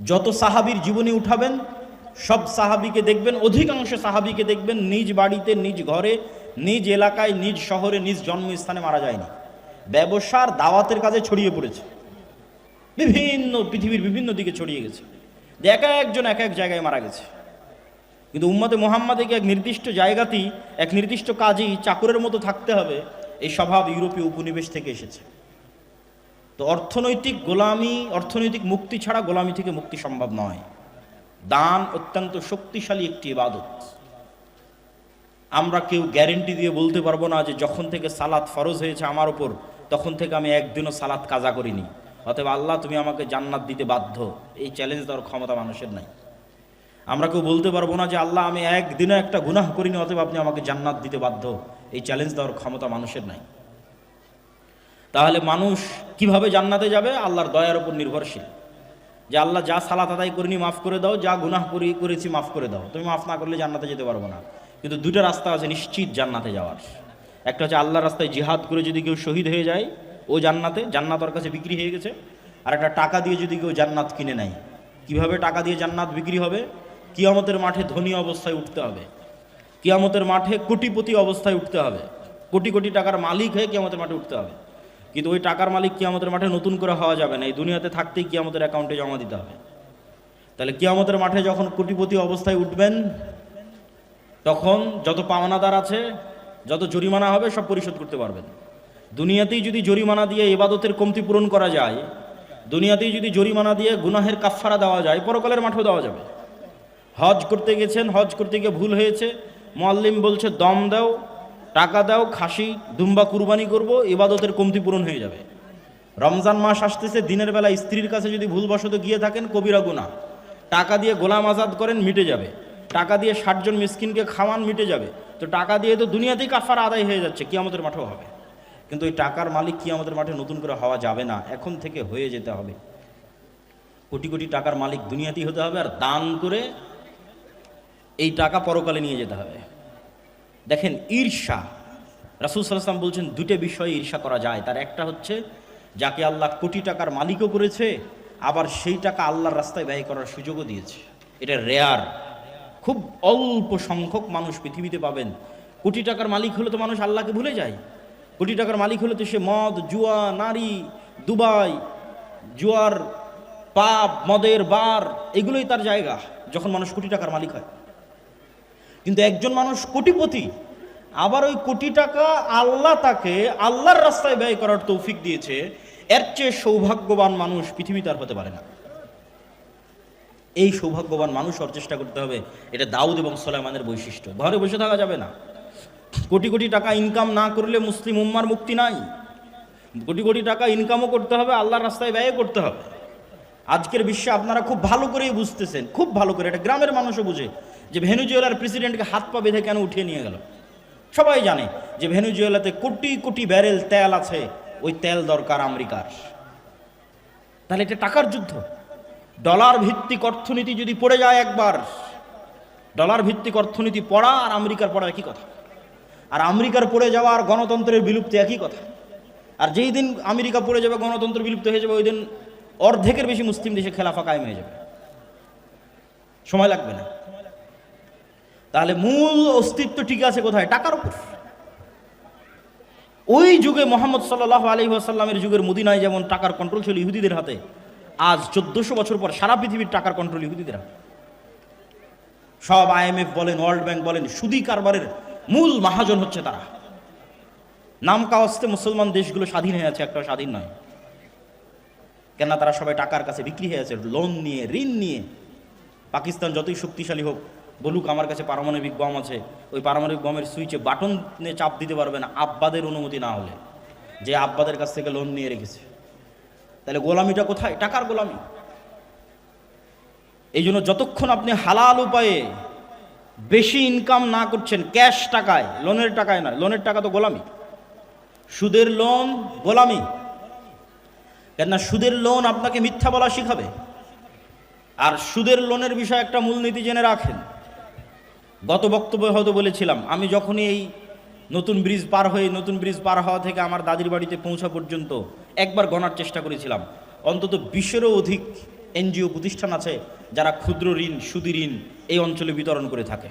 যত সাহাবীর জীবনী উঠাবেন সব সাহাবীকে দেখবেন, অধিকাংশ সাহাবীকে দেখবেন নিজ বাড়িতে, নিজ ঘরে, নিজ এলাকায়, নিজ শহরে, নিজ জন্মস্থানে মারা যায়নি। ব্যবসার দাওয়াতের কাজে ছড়িয়ে পড়েছে, পৃথিবীর বিভিন্ন দিকে ছড়িয়ে গেছে, এক একজন এক এক জায়গায় মারা গেছে। কিন্তু উম্মতে মুহাম্মাদকে এক নির্দিষ্ট জায়গাতেই, এক নির্দিষ্ট কাজেই চাকরের মতো থাকতে হবে, এই স্বভাব ইউরোপীয় উপনিবেশ থেকে এসেছে। তো অর্থনৈতিক গোলামি, অর্থনৈতিক মুক্তি ছাড়া গোলামি থেকে মুক্তি সম্ভব নয়। দান অত্যন্ত শক্তিশালী একটি ইবাদত। আমরা কেউ গ্যারেন্টি দিয়ে বলতে পারবো না যে যখন থেকে সালাত ফরজ হয়েছে আমার উপর, তখন থেকে আমি একদিনও সালাত কাজা করিনি, অতএব আল্লাহ তুমি আমাকে জান্নাত দিতে বাধ্য। এই চ্যালেঞ্জ দেওয়ার ক্ষমতা মানুষের নাই। আমরা কেউ বলতে পারবো না যে আল্লাহ আমি একদিনও একটা গুনাহ করিনি, অতএব আপনি আমাকে জান্নাত দিতে বাধ্য। এই চ্যালেঞ্জ দেওয়ার ক্ষমতা মানুষের নাই। তাহলে মানুষ কিভাবে জান্নাতে যাবে? আল্লাহর দয়ার উপর নির্ভরশীল, যে আল্লাহ যা সালাত আদায় করিনি মাফ করে দাও, যা গুনাহ করেছি মাফ করে দাও। তুমি মাফ না করলে জান্নাতে যেতে পারবো না। কিন্তু দুটো রাস্তা আছে নিশ্চিত জান্নাতে যাওয়ার। একটা হচ্ছে আল্লাহর রাস্তায় জিহাদ করে যদি কেউ শহীদ হয়ে যায়, ও জান্নাতে, জান্নাত ওর কাছে বিক্রি হয়ে গেছে। আর একটা টাকা দিয়ে যদি কেউ জান্নাত কিনে নেয়। কিভাবে টাকা দিয়ে জান্নাত বিক্রি হবে? কিয়ামতের মাঠে ধনী অবস্থায় উঠতে হবে, কিয়ামতের মাঠে কোটিপতি অবস্থায় উঠতে হবে, কোটি কোটি টাকার মালিক হয়ে কিয়ামতের মাঠে উঠতে হবে। কিন্তু ওই টাকার মালিক কিয়ামতের মাঠে নতুন করে হওয়া যাবে না, এই দুনিয়াতে থাকতেই কিয়ামতের অ্যাকাউন্টে জমা দিতে হবে। তাহলে কিয়ামতের মাঠে যখন কোটিপতি অবস্থায় উঠবেন, তখন যত পাওনাদার আছে, যত জরিমানা হবে সব পরিশোধ করতে পারবেন। দুনিয়াতেই যদি জরিমানা দিয়ে ইবাদতের কমতি পূরণ করা যায়, দুনিয়াতেই যদি জরিমানা দিয়ে গুনাহের কাফফারা দেওয়া যায়, পরকালের মাঠেও দেওয়া যাবে। হজ করতে গেছেন, হজ করতে গিয়ে ভুল হয়েছে, মুআল্লিম বলছে দম দাও, টাকা দাও, খাসি দুম্বা কুরবানি করব, ইবাদতের কমতি পূরণ হয়ে যাবে। রমজান মাস আসতেছে, দিনের বেলা স্ত্রীর কাছে যদি ভুলবশত গিয়ে থাকেন, কবিরা গুনাহ। টাকা দিয়ে গোলাম আজাদ করেন, মিটে যাবে। টাকা দিয়ে 60 জন মিসকিনকে খাওয়ান, মিটে যাবে। তো টাকা দিয়ে তো দুনিয়াতেই কাফারা আদায় হয়ে যাচ্ছে, কিয়ামতের মাঠেও হবে। কিন্তু ওই টাকার মালিক কিয়ামতের মাঠে নতুন করে হওয়া যাবে না, এখন থেকে হয়ে যেতে হবে। কোটি কোটি টাকার মালিক দুনিয়াতেই হতে হবে, আর দান করে এই টাকা পরকালে নিয়ে যেতে হবে। দেখেন ঈর্ষা, রাসূল সাল্লাল্লাহু আলাইহি ওয়াসাল্লাম বলছেন দুটো বিষয়ে ঈর্ষা করা যায়। তার একটা হচ্ছে যাকে আল্লাহ কোটি টাকার মালিকও করেছে, আবার সেই টাকা আল্লাহর রাস্তায় ব্যয় করার সুযোগও দিয়েছে। এটা রেয়ার, খুব অল্প সংখ্যক মানুষ পৃথিবীতে পাবেন। কোটি টাকার মালিক হলে তো মানুষ আল্লাহকে ভুলে যায়। কোটি টাকার মালিক হলে তো সে মদ, জুয়া, নারী, দুবাই, জুয়ার পাব, মদের বার, এগুলোই তার জায়গা যখন মানুষ কোটি টাকার মালিক হয়। কিন্তু একজন মানুষ কোটিপতি, আবার ওই কোটি টাকা আল্লাহ তাকে আল্লাহর রাস্তায় ব্যয় করার তৌফিক দিয়েছে, এর চেয়ে সৌভাগ্যবান মানুষ পৃথিবীতে আর হতে পারে না। এই সৌভাগ্যবান মানুষ হওয়ার চেষ্টা করতে হবে। এটা দাউদ এবং সুলাইমানের বৈশিষ্ট্য। ঘরে বসে থাকা যাবে না। কোটি কোটি টাকা ইনকাম না করলে মুসলিম উম্মার মুক্তি নাই। কোটি কোটি টাকা ইনকামও করতে হবে, আল্লাহর রাস্তায় ব্যয় করতে হবে। আজকের বিশ্বে আপনারা খুব ভালো করেই বুঝতেছেন, খুব ভালো করে, এটা গ্রামের মানুষও বুঝে, যে ভেনেজুয়েলার প্রেসিডেন্টকে হাত পা বেঁধে কেন উঠিয়ে নিয়ে গেল। সবাই জানে যে ভেনেজুয়েলাতে কোটি কোটি ব্যারেল তেল আছে, ওই তেল দরকার আমেরিকার। তাহলে এটা টাকার যুদ্ধ। ডলার ভিত্তিক অর্থনীতি যদি পড়ে যায় একবার, ডলার ভিত্তিক অর্থনীতি পড়া আর আমেরিকার পড়া একই কথা। আর আমেরিকার পড়ে যাওয়া আর গণতন্ত্রের বিলুপ্তি একই কথা। আর যেই দিন আমেরিকা পড়ে যাবে, গণতন্ত্র বিলুপ্ত হয়ে যাবে, ওই দিন অর্ধেকের বেশি মুসলিম দেশে খেলাফা কায়েম হয়ে যাবে, সময় লাগবে না। তাহলে মূল অস্তিত্ব ঠিক আছে কোথায়? টাকার উপর। ওই যুগে মুহাম্মদ সাল্লাল্লাহু আলাইহি ওয়াসাল্লামের যুগের মদিনায় যেমন টাকার কন্ট্রোল ছিল ইহুদিদের হাতে, আজ 1400 বছর পর সারা পৃথিবীর টাকার কন্ট্রোল ইহুদিদের হাতে। সব IMF বলেন, ওয়ার্ল্ড ব্যাংক বলেন, সুদী কারবারের মূল মহাজন হচ্ছে তারা। নাম কাওয়াস্তে মুসলমান দেশগুলো স্বাধীন হয়ে আছে, একটা স্বাধীন নয়। কেননা তারা সবাই টাকার কাছে বিক্রি হয়ে আছে, লোন নিয়ে, ঋণ নিয়ে। পাকিস্তান যতই শক্তিশালী হোক, বলুক আমার কাছে পারমাণবিক বম আছে, ওই পারমাণবিক বমের সুইচে বাটনে চাপ দিতে পারবে না আব্বাদের অনুমতি না হলে, যে আব্বাদের কাছ থেকে লোন নিয়ে রেখেছে। তাহলে গোলামিটা কোথায়? টাকার গোলামি। এই জন্য যতক্ষণ আপনি হালাল উপায়ে বেশি ইনকাম না করছেন, ক্যাশ টাকায়, লোনের টাকায় না, লোনের টাকা তো গোলামি। সুদের লোন গোলামি। কেননা সুদের লোন আপনাকে মিথ্যা বলা শিখাবে। আর সুদের লোনের বিষয়ে একটা মূলনীতি জেনে রাখেন। গত বক্তব্যে হয়তো বলেছিলাম, আমি যখনই এই নতুন ব্রিজ পার হওয়া থেকে আমার দাদির বাড়িতে পৌঁছা পর্যন্ত একবার গণার চেষ্টা করেছিলাম, অন্তত 20-এরও অধিক এনজিও প্রতিষ্ঠান আছে যারা ক্ষুদ্র ঋণ, সুদি ঋণ এই অঞ্চলে বিতরণ করে থাকে।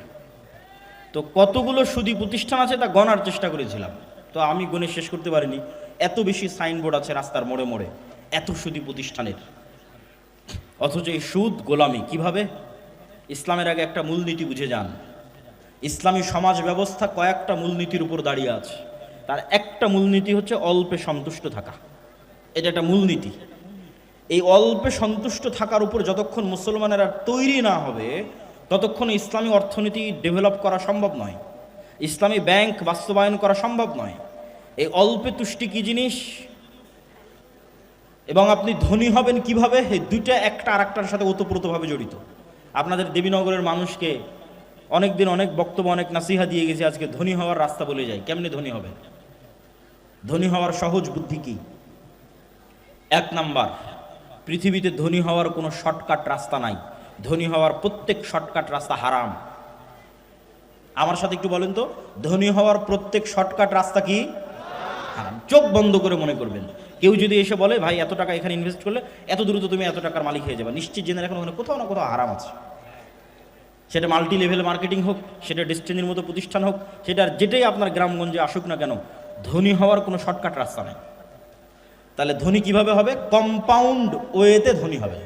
তো কতগুলো সুদি প্রতিষ্ঠান আছে তা গণার চেষ্টা করেছিলাম, তো আমি গণে শেষ করতে পারিনি। এত বেশি সাইনবোর্ড আছে রাস্তার মোড়ে মোড়ে এত সুদি প্রতিষ্ঠানের, অথচ এই সুদ গোলামি কিভাবে? ইসলামের আগে একটা মূলনীতি বুঝে যান। ইসলামী সমাজ ব্যবস্থা কয়েকটা মূলনীতির উপর দাঁড়িয়ে আছে, তার একটা মূলনীতি হচ্ছে অল্পে সন্তুষ্ট থাকা। এটা একটা মূলনীতি। এই অল্পে সন্তুষ্ট থাকার উপর যতক্ষণ মুসলমানেরা তৈরি না হবে ততক্ষণ ইসলামী অর্থনীতি ডেভেলপ করা সম্ভব নয়, ইসলামী ব্যাংক বাস্তবায়ন করা সম্ভব নয়। এই অল্পে তুষ্টি কি জিনিস এবং আপনি ধনী হবেন কিভাবে, এই দুইটা একটা আরেকটার সাথে ওতপ্রোতভাবে জড়িত। আপনাদের দেবীনগরের মানুষকে অনেক দিন অনেক বক্তব্য অনেক নাসিহা দিয়ে গেছে, আজকে ধনী হওয়ার রাস্তা বলে যায়। কেমনে ধনী হবে? ধনী হওয়ার সহজ বুদ্ধি কি? এক নাম্বার, পৃথিবীতে ধনী হওয়ার কোনো শর্টকাট রাস্তা নাই। ধনী হওয়ার প্রত্যেক শর্টকাট রাস্তা হারাম। আমার সাথে একটু বলেন তো, ধনী হওয়ার প্রত্যেক শর্টকাট রাস্তা কি? হারাম। চোখ বন্ধ করে মনে করবেন। কেউ যদি এসে বলে ভাই এত টাকা এখানে ইনভেস্ট করলে এত দ্রুত তুমি এত টাকার মালিক হয়ে যাবে, নিশ্চিত জেনে রাখুন ওখানে কোথাও না কোথাও হারাম আছে। সেটা মাল্টি লেভেল মার্কেটিং হোক, সেটা ডেস্টিনির মতো প্রতিষ্ঠান হোক, সেটার যেটাই আপনার গ্রামগঞ্জে আসুক না কেন, ধনী হওয়ার কোনো শর্টকাট রাস্তা নেই। তাহলে ধনী কিভাবে হবে? কম্পাউন্ড ওয়েতে ধনী হবে।